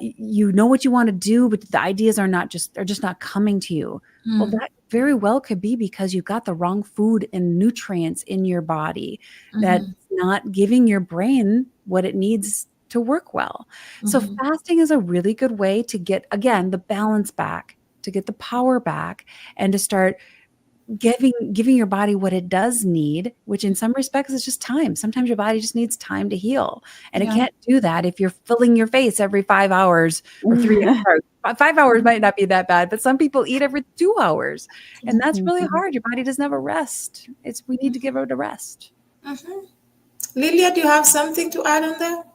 you know what you want to do, but the ideas they're just not coming to you. Well, that very well could be because you've got the wrong food and nutrients in your body that's not giving your brain what it needs to work well. So fasting is a really good way to get, again, the balance back, to get the power back, and to start giving your body what it does need, which in some respects is just time. Sometimes your body just needs time to heal. And it can't do that if you're filling your face every 5 hours or 3 hours. 5 hours might not be that bad, but some people eat every 2 hours. And that's really hard. Your body doesn't have a rest. We need to give it a rest. Lilia, do you have something to add on that?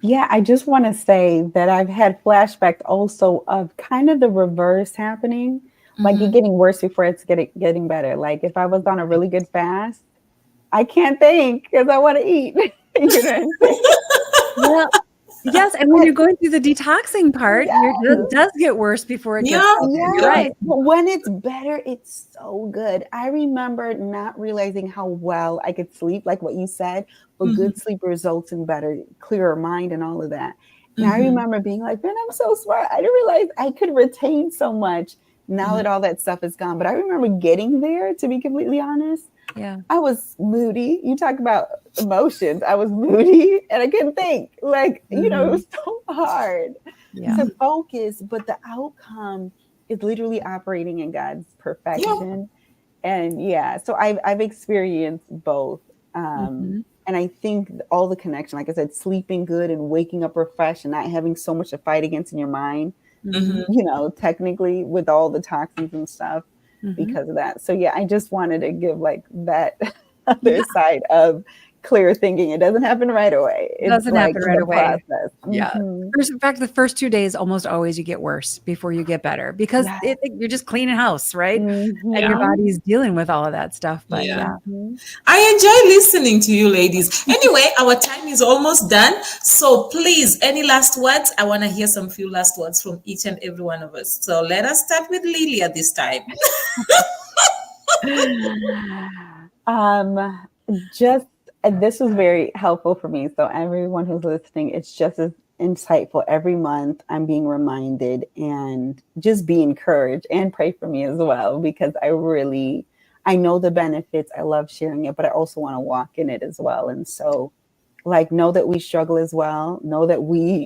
Yeah, I just want to say that I've had flashbacks also of kind of the reverse happening. Like it getting worse before it's getting better. Like if I was on a really good fast, I can't think because I want to eat. You know what I'm saying? Well, yes, and when you're going through the detoxing part, it does get worse before it gets better. Yeah. Right. But when it's better, it's so good. I remember not realizing how well I could sleep, like what you said, but good sleep results in better, clearer mind and all of that. And I remember being like, man, I'm so smart. I didn't realize I could retain so much now that all that stuff is gone. But I remember getting there, to be completely honest. Yeah. I was moody. You talk about emotions. I was moody and I couldn't think. Like, you know, it was so hard to focus, but the outcome is literally operating in God's perfection. And so I've experienced both. And I think all the connection, like I said, sleeping good and waking up refreshed and not having so much to fight against in your mind, you know, technically with all the toxins and stuff because of that. So yeah, I just wanted to give like that other side of clear thinking. It doesn't happen right away. It doesn't happen right away. Process. Yeah. In fact, the first 2 days almost always you get worse before you get better because you're just cleaning house, right? And your body's dealing with all of that stuff. But I enjoy listening to you ladies. Anyway, our time is almost done. So please, any last words? I want to hear some few last words from each and every one of us. So let us start with Lilia this time. This was very helpful for me. So everyone who's listening, it's just as insightful. Every month I'm being reminded and just be encouraged and pray for me as well, because I know the benefits. I love sharing it, but I also want to walk in it as well. And so like, know that we struggle as well. Know that we're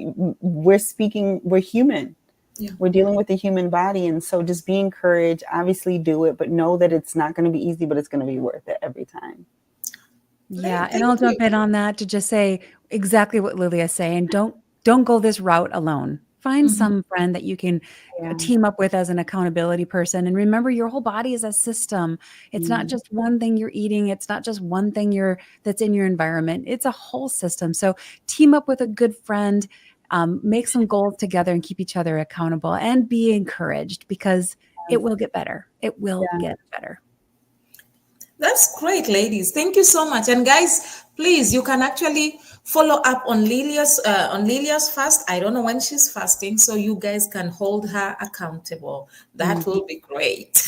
human. Yeah. We're dealing with the human body. And so just be encouraged, obviously do it, but know that it's not going to be easy, but it's going to be worth it every time. Yeah. And I'll jump in on that to just say exactly what Lilia's saying. Don't go this route alone. Find some friend that you can team up with as an accountability person. And remember, your whole body is a system. It's not just one thing you're eating. It's not just one thing that's in your environment. It's a whole system. So team up with a good friend, make some goals together and keep each other accountable and be encouraged because it will get better. It will get better. That's great, ladies. Thank you so much. And guys, please, you can actually follow up on Lilia's fast. I don't know when she's fasting, so you guys can hold her accountable. That will be great.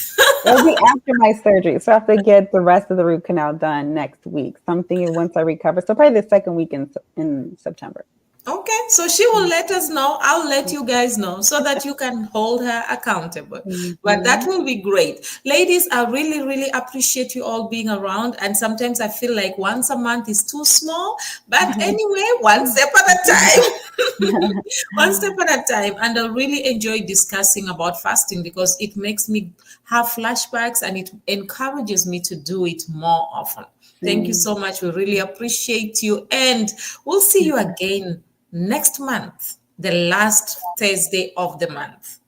It'll be after my surgery, so I have to get the rest of the root canal done next week. Something once I recover. So probably the second week in September. Okay, so she will let us know. I'll let you guys know so that you can hold her accountable. But that will be great. Ladies, I really, really appreciate you all being around. And sometimes I feel like once a month is too small. But anyway, one step at a time. One step at a time. And I really enjoy discussing about fasting because it makes me have flashbacks and it encourages me to do it more often. Thank you so much. We really appreciate you. And we'll see you again next month, the last Thursday of the month.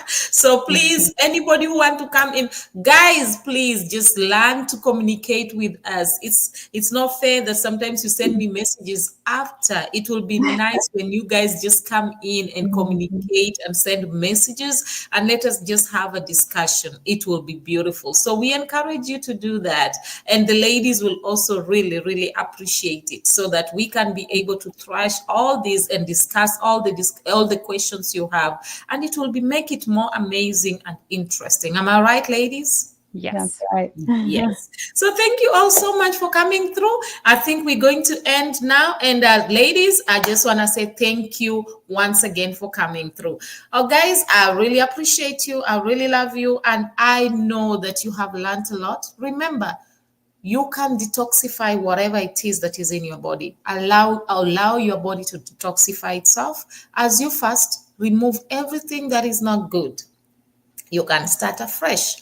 So please, anybody who want to come in, guys, please just learn to communicate with us. It's not fair that sometimes you send me messages after. It will be nice when you guys just come in and communicate and send messages and let us just have a discussion. It will be beautiful. So we encourage you to do that. And the ladies will also really, really appreciate it, so that we can be able to thrash all this and discuss all the questions you have. And it will make it more amazing and interesting. Am I right, ladies? Yes. That's right. Yes. So thank you all so much for coming through. I think we're going to end now. And ladies, I just want to say thank you once again for coming through. Oh, guys, I really appreciate you. I really love you. And I know that you have learned a lot. Remember, you can detoxify whatever it is that is in your body. Allow your body to detoxify itself. As you fast, remove everything that is not good. You can start afresh.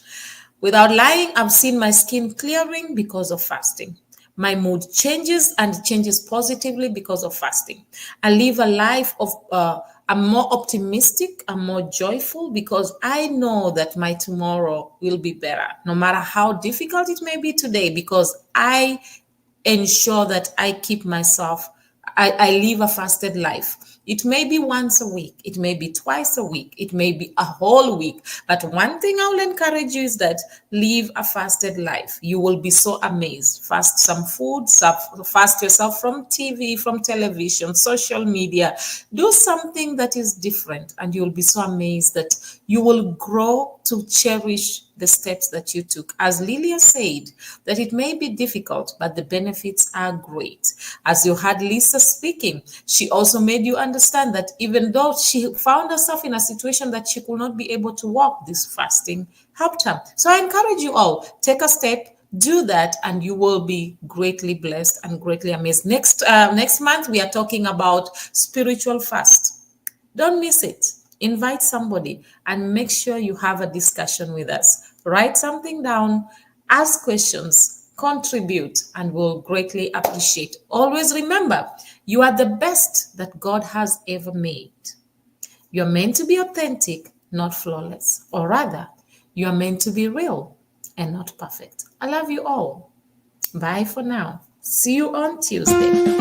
Without lying, I've seen my skin clearing because of fasting. My mood changes, and it changes positively because of fasting. I live a life of, I'm more optimistic, I'm more joyful, because I know that my tomorrow will be better, no matter how difficult it may be today, because I ensure that I keep myself, I live a fasted life. It may be once a week, it may be twice a week, it may be a whole week. But one thing I will encourage you is that live a fasted life. You will be so amazed. Fast some food, fast yourself from TV, from television, social media. Do something that is different, and you'll be so amazed that you will grow to cherish the steps that you took. As Lillia said, that it may be difficult, but the benefits are great. As you heard Lisa speaking, she also made you understand that even though she found herself in a situation that she could not be able to walk, this fasting helped her. So I encourage you all, take a step, do that, and you will be greatly blessed and greatly amazed. Next month, we are talking about spiritual fast. Don't miss it. Invite somebody and make sure you have a discussion with us. Write something down, ask questions, contribute, and we'll greatly appreciate. Always remember, you are the best that God has ever made. You're meant to be authentic, not flawless. Or rather, you are meant to be real and not perfect. I love you all. Bye for now. See you on Tuesday.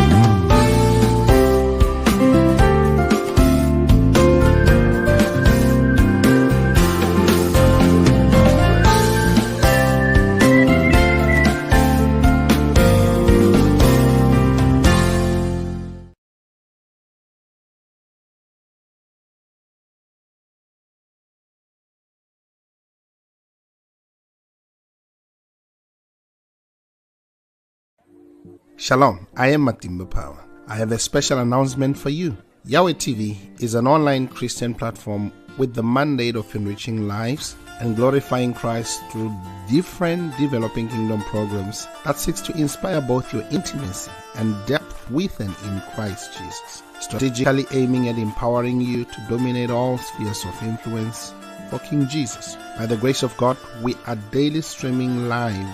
Shalom, I am Matimba Power. I have a special announcement for you. Yahweh TV is an online Christian platform with the mandate of enriching lives and glorifying Christ through different developing kingdom programs that seeks to inspire both your intimacy and depth with and in Christ Jesus, strategically aiming at empowering you to dominate all spheres of influence for King Jesus. By the grace of God, we are daily streaming live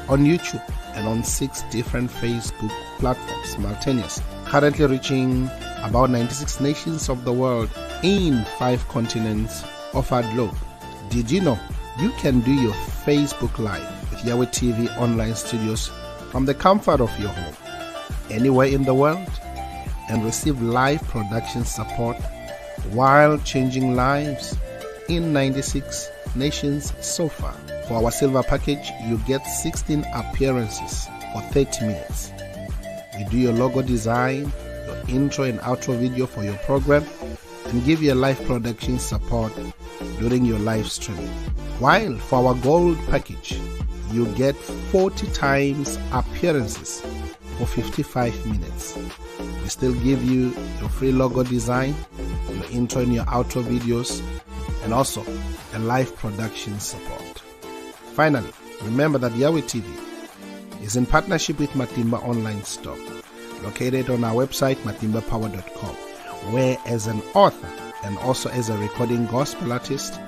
on YouTube and on 6 different Facebook platforms simultaneously, currently reaching about 96 nations of the world in 5 continents of our globe. Did you know you can do your Facebook Live with Yahweh TV online studios from the comfort of your home, anywhere in the world, and receive live production support while changing lives in 96 nations so far? For our silver package, you get 16 appearances for 30 minutes. We do your logo design, your intro and outro video for your program, and give you live production support during your live streaming. While for our gold package, you get 40 times appearances for 55 minutes. We still give you your free logo design, your intro and your outro videos, and also a live production support. Finally, remember that Yahweh TV is in partnership with Matimba Online Store, located on our website, matimbapower.com, where as an author and also as a recording gospel artist,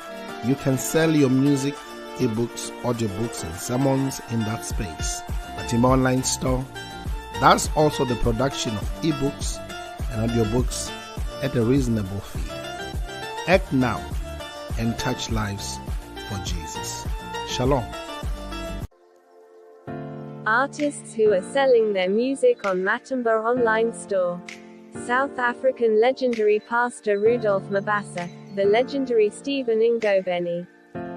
you can sell your music, ebooks, audiobooks, and sermons in that space. Matimba Online Store does also the production of ebooks and audiobooks at a reasonable fee. Act now and touch lives for Jesus. Shalom. Artists who are selling their music on Matimba Online Store. South African legendary pastor Rudolph Mabasa, the legendary Stephen Ngobeni,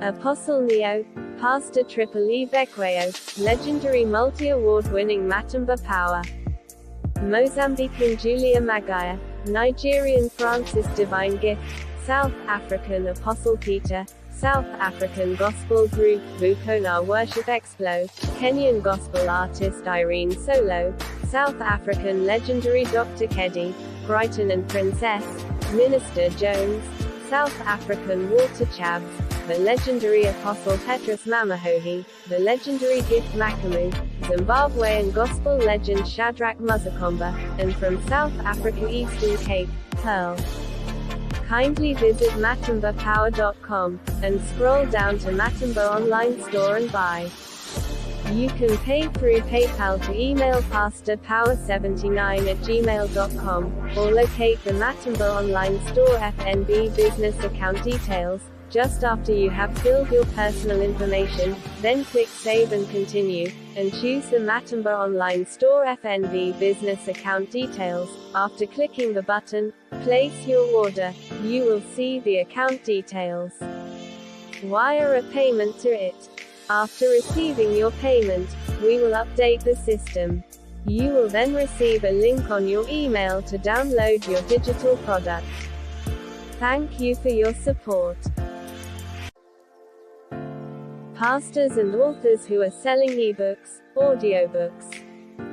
Apostle Neo, Pastor Triple E Bekweyo, legendary multi-award-winning Matimba Power, Mozambican Julia Magaya, Nigerian Francis Divine Gift, South African Apostle Peter, South African Gospel Group Vukona Worship Explo, Kenyan Gospel Artist Irene Solo, South African legendary Dr. Keddy, Brighton and Princess, Minister Jones, South African Walter Chabs, the legendary Apostle Petrus Mamahohi, the legendary Gift Makamu, Zimbabwean Gospel legend Shadrach Muzakomba, and from South Africa Eastern Cape, Pearl. Kindly visit matimbapower.com, and scroll down to Matimba Online Store and buy. You can pay through PayPal to email pastorpower79@gmail.com, or locate the Matimba Online Store FNB business account details, just after you have filled your personal information, then click Save and Continue, and choose the Matimba Online Store FNB business account details. After clicking the button, Place Your Order, you will see the account details. Wire a payment to it. After receiving your payment, we will update the system. You will then receive a link on your email to download your digital product. Thank you for your support. Pastors and authors who are selling ebooks, audiobooks,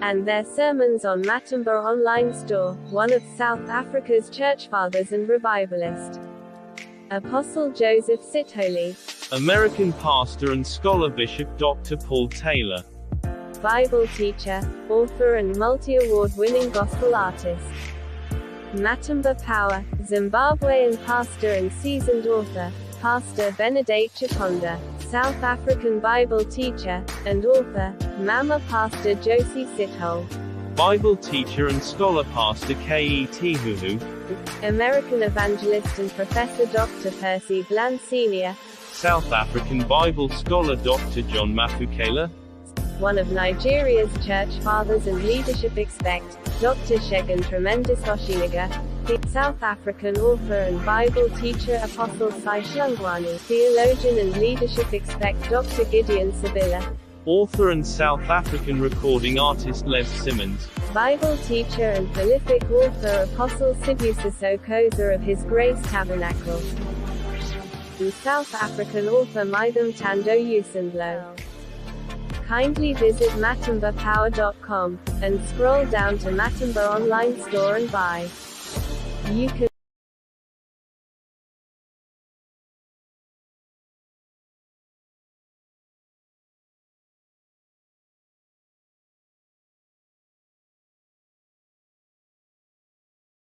and their sermons on Matimba Online Store, one of South Africa's church fathers and revivalist, Apostle Joseph Sithole, American pastor and scholar Bishop Dr. Paul Taylor, Bible teacher, author and multi-award-winning gospel artist, Matimba Power, Zimbabwean pastor and seasoned author, Pastor Benedict Chikonda, South African Bible teacher, and author, Mama Pastor Josie Sithole, Bible teacher and scholar Pastor K.E.T. Huhu, American evangelist and professor Dr. Percy Bland Sr., South African Bible scholar Dr. John Mafukela, one of Nigeria's church fathers and leadership expect, Dr. Shegun Tremendous Oshiniga, the South African author and Bible teacher Apostle Sai Shlungwani, theologian and leadership expect Dr. Gideon Sabila, author and South African recording artist Les Simmons, Bible teacher and prolific author Apostle Sibusiso Koza of His Grace Tabernacle, and South African author Mitham Tando Usendlo. Kindly visit matimbapower.com, and scroll down to Matimba Online Store and buy. You can